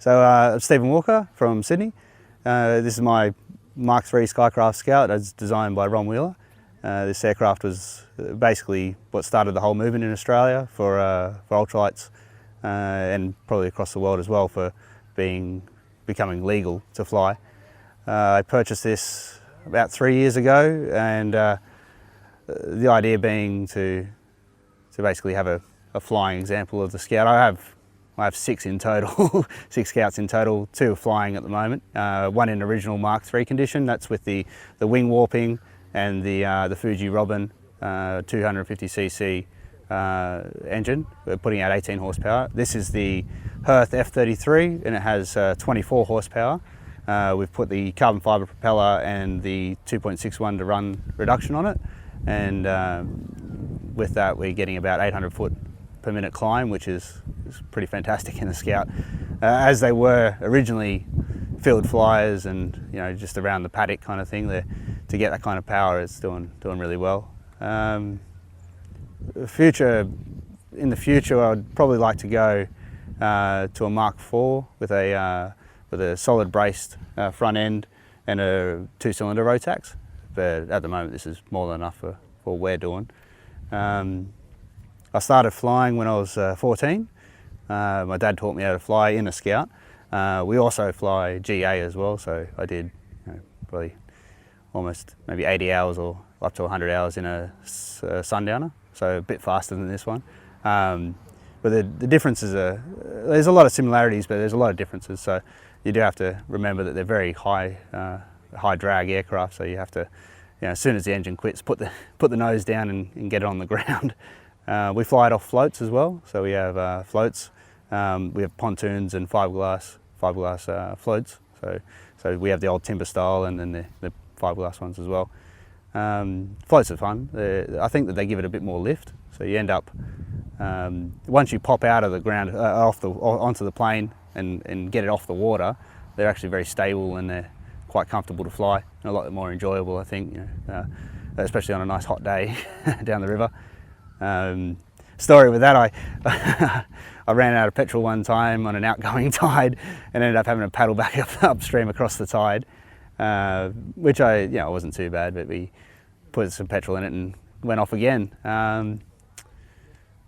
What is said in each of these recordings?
So I'm Stephen Walker from Sydney. This is my Mark III Skycraft Scout as designed by Ron Wheeler. This aircraft was basically what started the whole movement in Australia for ultralights and probably across the world as well for becoming legal to fly. I purchased this about 3 years ago, and the idea being to basically have a flying example of the Scout. I have 6 in total, 6 Scouts in total. 2 are flying at the moment. One in original Mark III condition, that's with the wing warping and the Fuji Robin 250cc engine. We're putting out 18 horsepower. This is the Hearth F33 and it has 24 horsepower. We've put the carbon fibre propeller and the 2.61 to run reduction on it, and with that we're getting about 800 foot per minute climb, which is pretty fantastic in the Scout. As they were originally field flyers and just around the paddock kind of thing, to get that kind of power is doing really well. In the future I'd probably like to go to a Mark IV with a solid braced front end and a 2-cylinder Rotax, but at the moment this is more than enough for what we're doing. I started flying when I was 14. My dad taught me how to fly in a Scout. We also fly GA as well, so I did probably almost maybe 80 hours or up to 100 hours in a Sundowner, so a bit faster than this one. But the differences are, there's a lot of similarities, but there's a lot of differences, so you do have to remember that they're very high drag aircraft, so you have to, as soon as the engine quits, put the nose down and get it on the ground. We fly it off floats as well, so we have floats. We have pontoons and fiberglass floats. So we have the old timber style and then the fiberglass ones as well. Floats are fun. I think that they give it a bit more lift. So you end up, once you pop out of the ground, onto the plane and get it off the water, they're actually very stable and they're quite comfortable to fly and a lot more enjoyable, I think, especially on a nice hot day down the river. Story with that, I ran out of petrol one time on an outgoing tide and ended up having to paddle back upstream across the tide, which it wasn't too bad, but we put some petrol in it and went off again.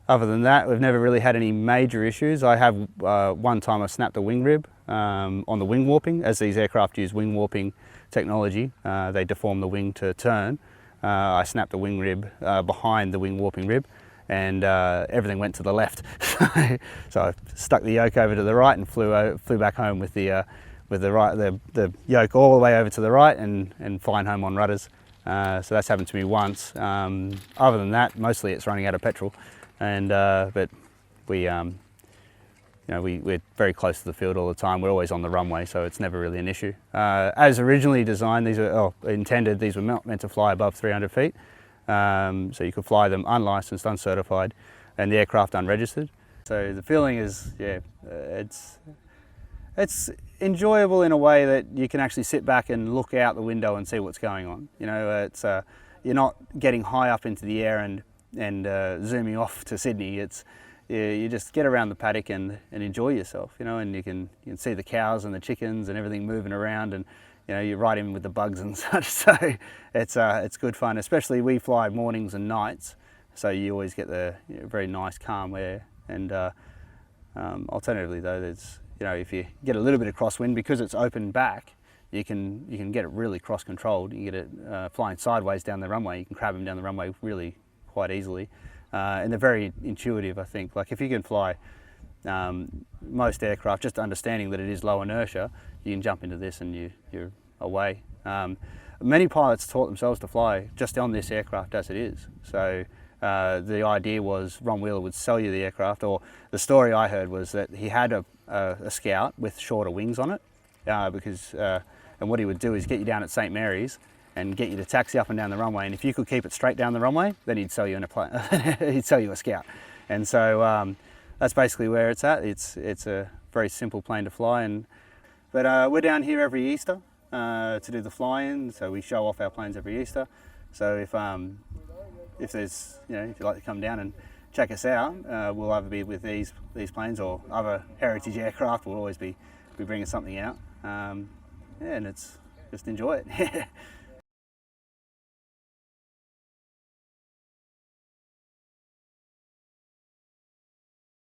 Other than that, we've never really had any major issues. I have one time I snapped a wing rib on the wing warping. As these aircraft use wing warping technology, they deform the wing to turn. I snapped a wing rib behind the wing warping rib, and everything went to the left. So I stuck the yoke over to the right and flew back home with the yoke all the way over to the right and flying home on rudders. So that's happened to me once. Other than that, mostly it's running out of petrol, and but we're very close to the field all the time. We're always on the runway, so it's never really an issue. As originally designed, these were meant to fly above 300 feet. So you could fly them unlicensed, uncertified, and the aircraft unregistered. So the feeling is, it's enjoyable in a way that you can actually sit back and look out the window and see what's going on. It's you're not getting high up into the air and zooming off to Sydney. You just get around the paddock and enjoy yourself, and you can see the cows and the chickens and everything moving around, and you're right in with the bugs and such. So it's good fun. Especially we fly mornings and nights, so you always get the very nice calm air. And alternatively though, there's if you get a little bit of crosswind, because it's open back, you can get it really cross controlled. You get it flying sideways down the runway. You can crab them down the runway really quite easily. And they're very intuitive, I think. Like if you can fly most aircraft, just understanding that it is low inertia, you can jump into this and you're away. Many pilots taught themselves to fly just on this aircraft as it is. So the idea was Ron Wheeler would sell you the aircraft, or the story I heard was that he had a Scout with shorter wings on it, and what he would do is get you down at St. Mary's and get you to taxi up and down the runway, and if you could keep it straight down the runway, then he'd sell you he'd sell you a Scout. And so that's basically where it's at. It's a very simple plane to fly, but we're down here every Easter to do the fly-in, so we show off our planes every Easter. So if there's if you'd like to come down and check us out, we'll either be with these planes or other heritage aircraft. We'll always be be bringing something out. Yeah, and it's just enjoy it.